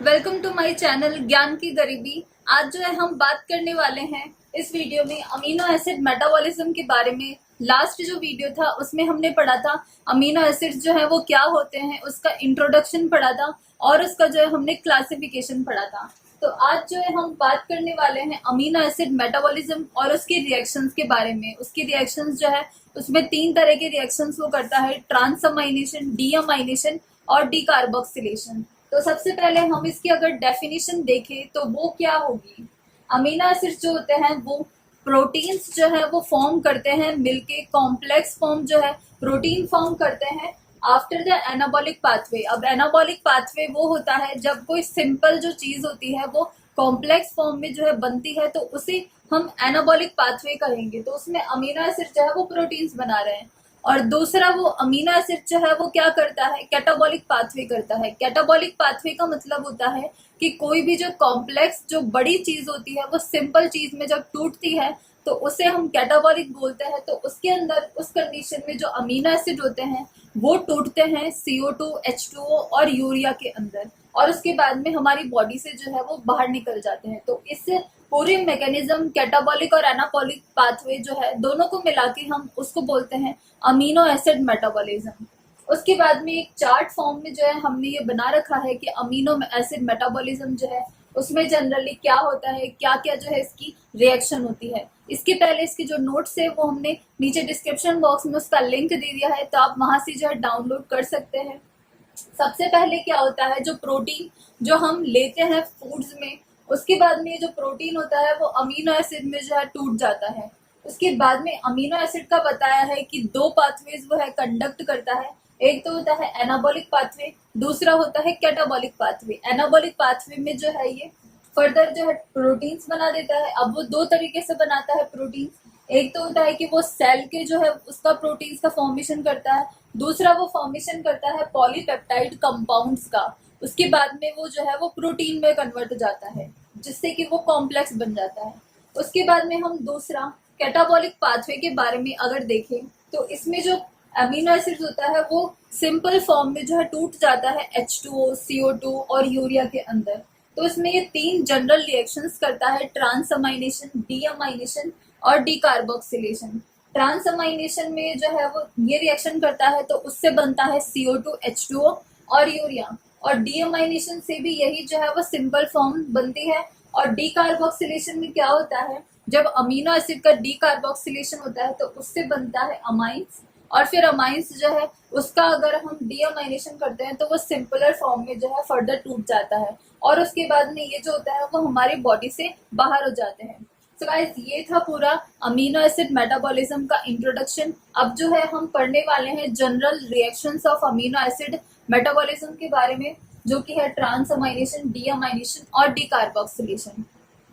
Welcome to my channel ज्ञान की गरीबी। आज जो है हम बात करने वाले हैं इस वीडियो में अमीनो एसिड मेटाबॉलिज्म के बारे में। लास्ट जो वीडियो था उसमें हमने पढ़ा था अमीनो एसिड्स जो है वो क्या होते हैं, उसका इंट्रोडक्शन पढ़ा था और उसका जो है हमने क्लासिफिकेशन पढ़ा था। तो आज जो है हम बात करने वाले हैं अमीनो एसिड मेटाबॉलिज्म और उसके रिएक्शंस के बारे में। उसके रिएक्शंस जो है उसमें 3 तरह के रिएक्शंस वो करता है, ट्रांसअमाइनेशन, डीअमाइनेशन और डीकार्बोक्सिलेशन। तो सबसे पहले हम इसकी अगर डेफिनेशन देखें तो वो क्या होगी। अमीनो एसिड्स जो होते हैं वो प्रोटीन्स जो है वो फॉर्म करते हैं मिलके, कॉम्प्लेक्स फॉर्म जो है प्रोटीन फॉर्म करते हैं आफ्टर द एनाबॉलिक पाथवे। अब एनाबॉलिक पाथवे वो होता है जब कोई सिंपल जो चीज होती है वो कॉम्प्लेक्स फॉर्म में जो है बनती है तो उसे हम एनाबॉलिक पाथवे कहेंगे। तो उसमें अमीनो एसिड जो है वो प्रोटीन्स बना रहे हैं। और दूसरा वो अमीनो एसिड जो है वो क्या करता है, कैटाबॉलिक पाथवे करता है। कैटाबॉलिक पाथवे का मतलब होता है कि कोई भी जो कॉम्प्लेक्स जो बड़ी चीज होती है वो सिंपल चीज में जब टूटती है तो उसे हम कैटाबॉलिक बोलते हैं। तो उसके अंदर उस कंडीशन में जो अमीनो एसिड होते हैं वो टूटते हैं CO2, H2O और यूरिया के अंदर, और उसके बाद में हमारी बॉडी से जो है वो बाहर निकल जाते हैं। तो इससे पूरे मैकेनिज्म कैटाबॉलिक और एनाबॉलिक पाथवे जो है दोनों को मिला के हम उसको बोलते हैं अमीनो एसिड मेटाबॉलिज्म। उसके बाद में एक चार्ट फॉर्म में जो है हमने ये बना रखा है कि अमीनो एसिड मेटाबॉलिज्म जो है उसमें जनरली क्या होता है, क्या क्या जो है इसकी रिएक्शन होती है। इसके पहले इसके जो नोट्स है वो हमने नीचे डिस्क्रिप्शन बॉक्स में उसका लिंक दे दिया है, तो आप वहां से जो है डाउनलोड कर सकते हैं। सबसे पहले क्या होता है, जो प्रोटीन जो हम लेते हैं फूड्स में, उसके बाद में जो प्रोटीन होता है वो अमीनो एसिड में जो है टूट जाता है। उसके बाद में अमीनो एसिड का बताया है कि 2 पाथवेज वो है कंडक्ट करता है। एक तो होता है एनाबॉलिक पाथवे, दूसरा होता है कैटाबॉलिक पाथवे। एनाबॉलिक पाथवे में जो है ये फर्दर जो है प्रोटीन्स बना देता है। अब वो 2 तरीके से बनाता है प्रोटीन्स। एक तो होता है कि वो सेल के जो है उसका प्रोटीन्स का फॉर्मेशन करता है, दूसरा वो फॉर्मेशन करता है पॉलीपेप्टाइड कंपाउंड्स का। उसके बाद में वो जो है वो प्रोटीन में कन्वर्ट हो जाता है जिससे कि वो कॉम्प्लेक्स बन जाता है। उसके बाद में हम दूसरा कैटाबॉलिक पाथवे के बारे में अगर देखें तो इसमें जो अमीनो एसिड होता है वो सिंपल फॉर्म में जो है टूट जाता है H2O, CO2 और यूरिया के अंदर। तो इसमें ये 3 जनरल रिएक्शंस करता है, ट्रांसअमाइनेशन, डीअमाइनेशन और डीकार्बोक्सिलेशन। ट्रांसअमाइनेशन में जो है वो ये रिएक्शन करता है तो उससे बनता है CO2, H2O और यूरिया। और डीअमाइनेशन से भी यही जो है वो सिंपल फॉर्म बनती है। और डीकार्बोक्सिलेशन में क्या होता है, जब अमीनो एसिड का डीकार्बोक्सिलेशन होता है तो उससे बनता है अमाइंस, और फिर अमाइंस जो है उसका अगर हम डीअमाइनेशन करते हैं तो वो सिंपलर फॉर्म में जो है फर्दर टूट जाता है और उसके बाद में ये जो होता है वो हमारी बॉडी से बाहर हो जाते हैं। सो गाइस, ये था पूरा अमीनो एसिड मेटाबॉलिज्म का इंट्रोडक्शन। अब जो है हम पढ़ने वाले हैं general reactions of amino acid metabolism के बारे में, जो कि है ट्रांसअमाइनेशन, डीअमाइनेशन और डीकार्बोक्सिलेशन।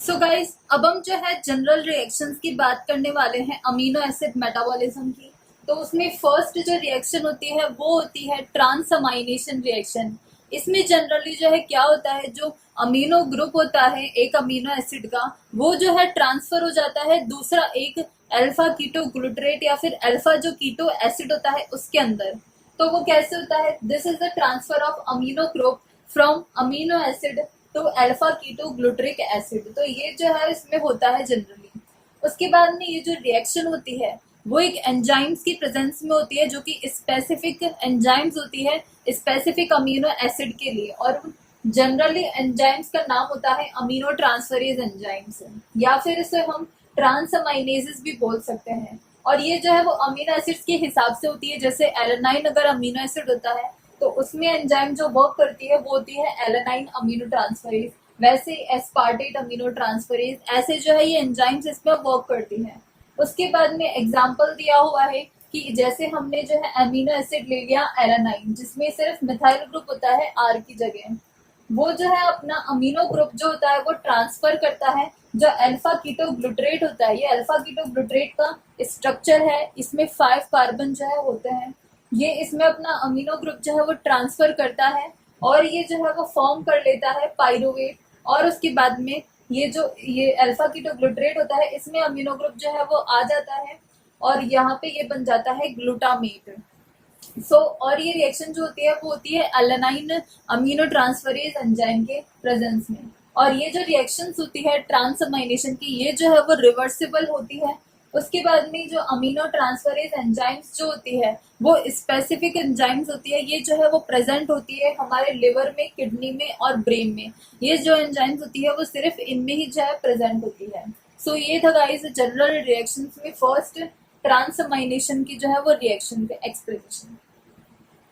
सो गाइस, अब हम जो है जनरल रिएक्शंस की बात करने वाले हैं अमीनो एसिड मेटाबॉलिज्म की। तो उसमें फर्स्ट जो रिएक्शन होती है वो होती है ट्रांसअमाइनेशन रिएक्शन। इसमें जनरली जो है क्या होता है, जो अमीनो ग्रुप होता है एक अमीनो एसिड का वो जो है ट्रांसफर हो जाता है दूसरा एक अल्फा कीटो ग्लूटरेट या फिर अल्फा जो कीटो एसिड होता है उसके अंदर। तो वो कैसे होता है, this is the transfer of amino group from amino acid to alpha keto glutaric acid. तो ये जो है इसमें होता है जनरली। उसके बाद में ये जो रिएक्शन होती है वो एक एंजाइम्स की प्रेजेंस में होती है, जो कि स्पेसिफिक एंजाइम्स होती है स्पेसिफिक अमीनो एसिड के लिए। और जनरली एंजाइम्स का नाम होता है अमीनो ट्रांसफरेज एंजाइम्स, या फिर इसे हम ट्रांसअमाइनेजेस भी बोल सकते हैं। और ये जो है वो अमीनो एसिड्स के हिसाब से होती है। जैसे एलेनाइन अगर अमीनो एसिड होता है तो उसमें एंजाइम जो वर्क करती है वो होती है एलेनाइन अमीनो ट्रांसफरेज। वैसे एस्पार्टेट अमीनो ट्रांसफरेज, ऐसे जो है ये एंजाइम्स इसमें वर्क करती है। उसके बाद में एग्जाम्पल दिया हुआ है कि जैसे हमने जो है अमीनो एसिड ले लिया एलेनाइन, जिसमें सिर्फ मिथाइल ग्रुप होता है R की जगह, वो जो है अपना अमीनो ग्रुप जो होता है वो ट्रांसफर करता है जो अल्फा कीटो ग्लूटरेट होता है। ये अल्फा कीटो ग्लूटरेट का स्ट्रक्चर है, इसमें 5 कार्बन जो है होते हैं। ये इसमें अपना अमीनो ग्रुप जो है वो ट्रांसफर करता है और ये जो है वो फॉर्म कर लेता है पाइरुवेट। और उसके बाद में ये अल्फा कीटो ग्लूटरेट होता है, इसमें अमीनो ग्रुप जो है वो आ जाता है और यहाँ पे ये बन जाता है ग्लूटामेट। और ये रिएक्शन जो होती है वो होती है एलानाइन अमीनो ट्रांसफरेज एंजाइम के प्रेजेंस में। और ये जो रिएक्शंस होती है ट्रांसअमाइनेशन की, ये जो है वो रिवर्सिबल होती है। उसके बाद में जो अमीनो ट्रांसफरेज एंजाइम्स जो होती है वो स्पेसिफिक एंजाइम्स होती है, ये जो है वो प्रेजेंट होती है हमारे लिवर में, किडनी में और ब्रेन में। ये जो एंजाइम्स होती है वो सिर्फ इनमें ही जो है प्रेजेंट होती है। ये था गाइस जनरल रिएक्शंस में फर्स्ट ट्रांसअमाइनेशन की जो है वो रिएक्शन के एक्सप्लेनेशन।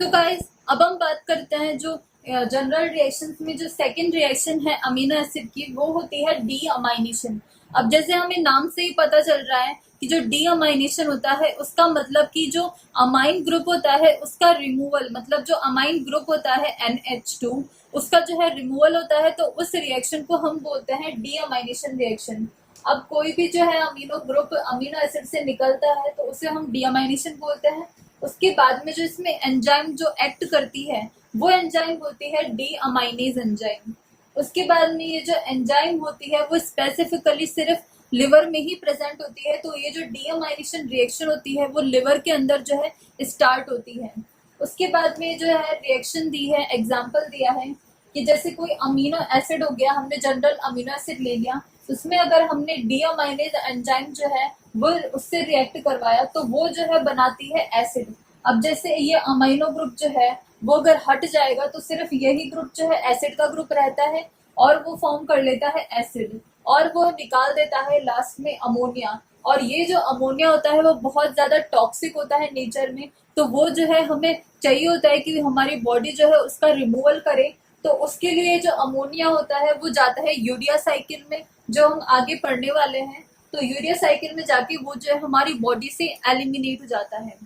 तो गाइस अब हम बात करते हैं जो जनरल रिएक्शंस में जो सेकंड रिएक्शन है अमीनो एसिड की, वो होती है डी अमाइनेशन। अब जैसे हमें नाम से ही पता चल रहा है कि जो डी अमाइनेशन होता है उसका मतलब कि जो अमाइन ग्रुप होता है उसका रिमूवल, मतलब जो अमाइन ग्रुप होता है NH2 उसका जो है रिमूवल होता है, तो उस रिएक्शन को हम बोलते हैं डी अमाइनेशन रिएक्शन। अब कोई भी जो है अमीनो ग्रुप अमीनो एसिड से निकलता है तो उसे हम डी अमाइनेशन बोलते हैं। उसके बाद में जो इसमें एंजाइम जो एक्ट करती है वो एंजाइम होती है डी अमाइनेज एंजाइम। उसके बाद में ये जो एंजाइम होती है वो स्पेसिफिकली सिर्फ लिवर में ही प्रेजेंट होती है, तो ये जो डी अमाइनेशन रिएक्शन होती है वो लिवर के अंदर जो है स्टार्ट होती है। उसके बाद में जो है रिएक्शन दी है, एग्जाम्पल दिया है कि जैसे कोई अमीनो एसिड हो गया, हमने जनरल अमीनो एसिड ले लिया, उसमें अगर हमने डी अमाइनेज एंजाइम जो है वो उससे रिएक्ट करवाया तो वो जो है बनाती है एसिड। अब जैसे ये अमीनो ग्रुप जो है वो अगर हट जाएगा तो सिर्फ यही ग्रुप जो है एसिड का ग्रुप रहता है और वो फॉर्म कर लेता है एसिड, और वो निकाल देता है लास्ट में अमोनिया। और ये जो अमोनिया होता है वो बहुत ज्यादा टॉक्सिक होता है नेचर में, तो वो जो है हमें चाहिए होता है कि हमारी बॉडी जो है उसका रिमूवल करे। तो उसके लिए जो अमोनिया होता है वो जाता है यूरिया साइकिल में, जो हम आगे पढ़ने वाले हैं। तो यूरिया साइकिल में जाके वो जो है हमारी बॉडी से एलिमिनेट हो जाता है।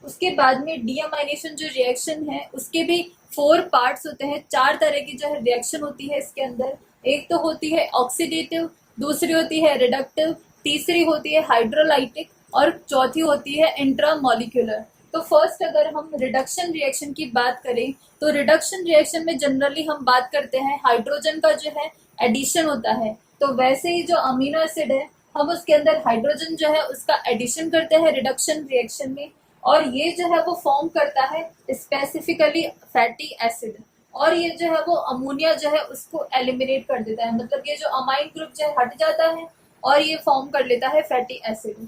उसके बाद में डीअमाइनेशन जो रिएक्शन है उसके भी 4 पार्ट्स होते हैं, 4 तरह की जो है रिएक्शन होती है इसके अंदर। एक तो होती है ऑक्सीडेटिव, दूसरी होती है रिडक्टिव, तीसरी होती है हाइड्रोलाइटिक और चौथी होती है इंट्रामोलिक्यूलर। तो फर्स्ट अगर हम रिडक्शन रिएक्शन की बात करें तो रिडक्शन रिएक्शन में जनरली हम बात करते हैं हाइड्रोजन का जो है एडिशन होता है। तो वैसे ही जो अमीनो एसिड है हम उसके अंदर हाइड्रोजन जो है उसका एडिशन करते हैं रिडक्शन रिएक्शन में, और ये जो है वो फॉर्म करता है स्पेसिफिकली फैटी एसिड। और ये जो है वो अमोनिया जो है उसको एलिमिनेट कर देता है, मतलब ये जो अमाइन ग्रुप जो है हट जाता है और ये फॉर्म कर लेता है फैटी एसिड।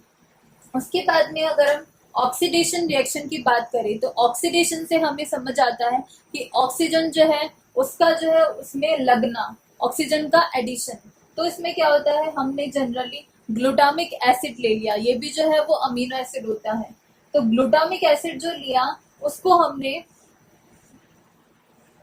उसके बाद में अगर हम ऑक्सीडेशन रिएक्शन की बात करें तो ऑक्सीडेशन से हमें समझ आता है कि ऑक्सीजन जो है उसका जो है उसमें लगना, ऑक्सीजन का एडिशन। तो इसमें क्या होता है, हमने जनरली ग्लूटामिक एसिड ले लिया, ये भी जो है वो अमीनो एसिड होता है। तो ग्लूटामिक एसिड जो लिया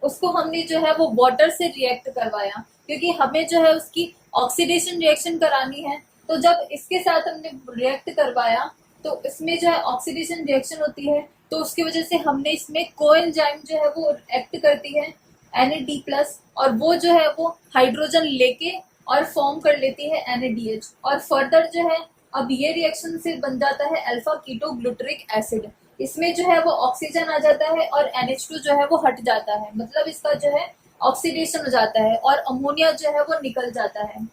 उसको हमने जो है वो वाटर से रिएक्ट करवाया, क्योंकि हमें जो है उसकी ऑक्सीडेशन रिएक्शन करानी है। तो जब इसके साथ हमने रिएक्ट करवाया तो इसमें जो है ऑक्सीडेशन रिएक्शन होती है, तो उसकी वजह से हमने इसमें कोएंजाइम जो है वो एक्ट करती है Na+, और वो जो है वो हाइड्रोजन लेके और फॉर्म कर लेती है NaDH। और फर्दर जो है अब ये रिएक्शन से बन जाता है अल्फा कीटो ग्लूटरिक एसिड। इसमें जो है वो ऑक्सीजन आ जाता है और NH2 जो है वो हट जाता है, मतलब इसका जो है ऑक्सीडेशन हो जाता है और अमोनिया जो है वो निकल जाता है।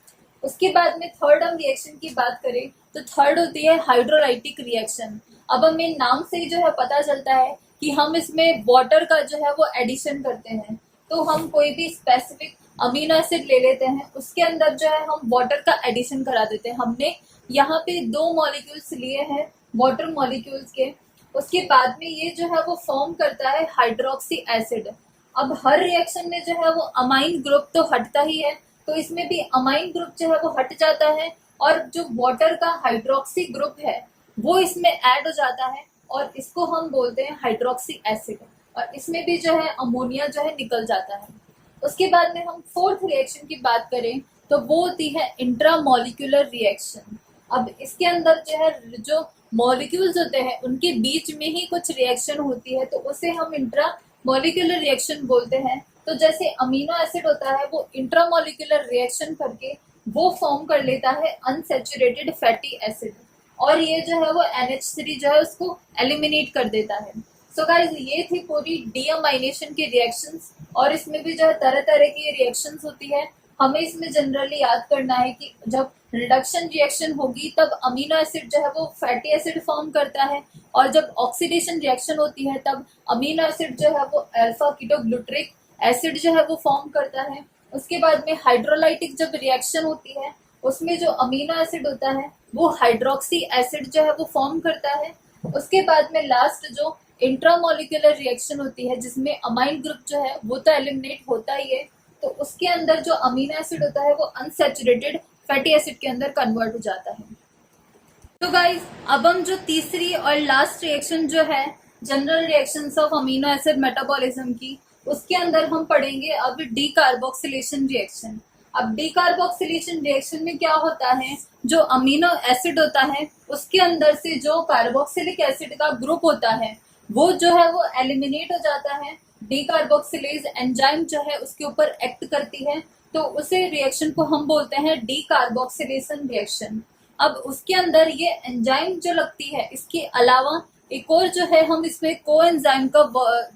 उसके बाद में थर्ड हम रिएक्शन की बात करें तो थर्ड होती है हाइड्रोलाइटिक रिएक्शन। अब हमें नाम से ही जो है पता चलता है कि हम इसमें वाटर का जो है वो एडिशन करते हैं। तो हम कोई भी स्पेसिफिक अमीनो एसिड ले लेते हैं, उसके अंदर जो है हम वाटर का एडिशन करा देते हैं। हमने यहाँ पे 2 मॉलिक्यूल्स लिए हैं वाटर मॉलिक्यूल्स के। उसके बाद में ये जो है वो फॉर्म करता है हाइड्रोक्सी एसिड। अब हर रिएक्शन में जो है वो अमाइन ग्रुप तो हटता ही है, तो इसमें भी अमाइन ग्रुप जो है वो हट जाता है और जो वाटर का हाइड्रोक्सी ग्रुप है वो इसमें ऐड हो जाता है और इसको हम बोलते हैं हाइड्रोक्सी एसिड, और इसमें भी जो है अमोनिया जो है निकल जाता है। उसके बाद में हम फोर्थ रिएक्शन की बात करें तो वो होती है इंट्रामोलिक्यूलर रिएक्शन। अब इसके अंदर जो है जो मॉलिक्यूल्स होते हैं उनके बीच में ही कुछ रिएक्शन होती है, तो उसे हम इंट्रामोलिक्यूलर रिएक्शन बोलते हैं। तो जैसे अमीनो एसिड होता है वो इंट्रामोलिक्यूलर रिएक्शन करके वो फॉर्म कर लेता है अनसैचुरेटेड फैटी एसिड, और ये जो है वो NH3 जो है उसको एलिमिनेट कर देता है। सो गाइस ये थी पूरी डीअमाइनेशन की रिएक्शंस, और इसमें भी जो है तरह तरह की रिएक्शंस होती है। हमें इसमें जनरली याद करना है कि जब रिडक्शन रिएक्शन होगी तब अमीनो एसिड जो है वो फैटी एसिड फॉर्म करता है, और जब ऑक्सीडेशन रिएक्शन होती है तब अमीनो एसिड जो है वो अल्फा कीटोग्लूटरिक एसिड जो है वो फॉर्म करता है। उसके बाद में हाइड्रोलाइटिक जब रिएक्शन होती है उसमें जो अमीनो एसिड होता है वो हाइड्रोक्सी एसिड जो है वो फॉर्म करता है। उसके बाद में लास्ट जो इंट्रामोलिकुलर रिएक्शन होती है जिसमें अमाइन ग्रुप जो है वो तो एलिमिनेट होता ही है, तो उसके अंदर जो अमीनो एसिड होता है वो अनसैचुरेटेड फैटी एसिड के अंदर कन्वर्ट हो जाता है। तो गाइज अब हम जो तीसरी और लास्ट रिएक्शन जो है general reactions of amino acid metabolism की, उसके अंदर हम पढ़ेंगे अब डीकार्बोक्सिलेशन रिएक्शन। अब डीकार्बोक्सिलेशन रिएक्शन में क्या होता है, जो अमीनो एसिड होता है उसके अंदर से जो कार्बोक्सिलिक एसिड का ग्रुप होता है वो जो है वो एलिमिनेट हो जाता है। डीकार्बोक्सिलेज एंजाइम जो है उसके ऊपर एक्ट करती है, तो उसे रिएक्शन को हम बोलते हैं डीकार्बोक्सिलेशन रिएक्शन। अब उसके अंदर ये एंजाइम जो लगती है, इसके अलावा एक और जो है हम इसमें कोएंजाइम का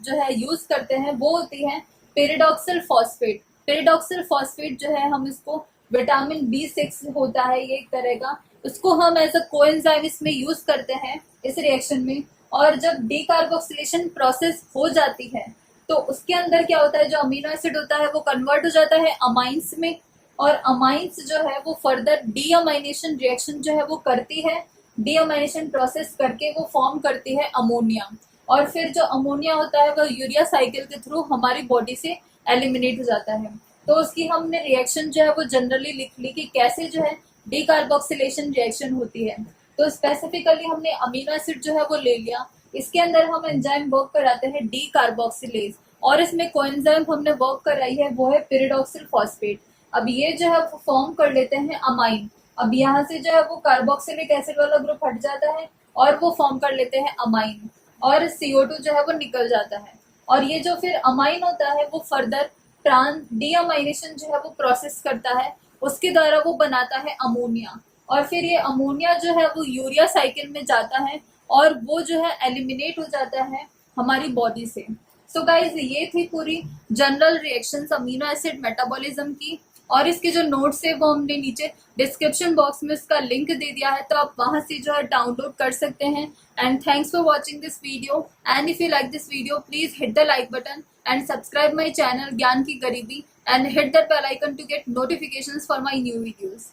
जो है यूज करते हैं, वो होती है पेरिडॉक्सिल फॉस्फेट। पेरिडॉक्सिल फॉस्फेट जो है हम इसको विटामिन B6 होता है ये एक तरह का, उसको हम एज अ कोएंजाइम इसमें यूज करते हैं इस रिएक्शन में। और जब डीकार्बोक्सिलेशन प्रोसेस हो जाती है तो उसके अंदर क्या होता है, जो अमीनो एसिड होता है वो कन्वर्ट हो जाता है अमाइंस में, और अमाइंस जो है वो फर्दर डीअमाइनेशन रिएक्शन जो है वो करती है। डीअमाइनेशन प्रोसेस करके वो फॉर्म करती है अमोनिया, और फिर जो अमोनिया होता है वो यूरिया साइकिल के थ्रू हमारी बॉडी से एलिमिनेट हो जाता है। तो उसकी हमने रिएक्शन जो है वो जनरली लिख ली कि कैसे जो है डीकार्बोक्सिलेशन रिएक्शन होती है। तो स्पेसिफिकली हमने अमीनो एसिड जो है वो ले लिया, इसके अंदर हम एंजाइम वर्क कराते हैं डीकार्बोक्सिलेज, और इसमें कोएंजाइम हमने वर्क कराई है वो है पेरिडॉक्सिल फॉस्फेट। अब ये जो है वो फॉर्म कर लेते हैं अमाइन। अब यहाँ से जो है वो कार्बोक्सिलिक एसिड वाला ग्रुप हट जाता है और वो फॉर्म कर लेते हैं अमाइन, और CO2 जो है वो निकल जाता है। और ये जो फिर अमाइन होता है वो फर्दर डीअमाइनेशन जो है वो प्रोसेस करता है, उसके द्वारा वो बनाता है अमोनिया, और फिर ये अमोनिया जो है वो यूरिया साइकिल में जाता है और वो जो है एलिमिनेट हो जाता है हमारी बॉडी से। सो गाइज ये थी पूरी general reactions amino acid metabolism की, और इसके जो नोट्स है वो हमने नीचे डिस्क्रिप्शन बॉक्स में उसका लिंक दे दिया है, तो आप वहां से जो है डाउनलोड कर सकते हैं। And thanks for watching this video, and if you like this video please hit the like button and subscribe my channel ज्ञान की गरीबी, and hit that bell icon to get notifications for my new videos.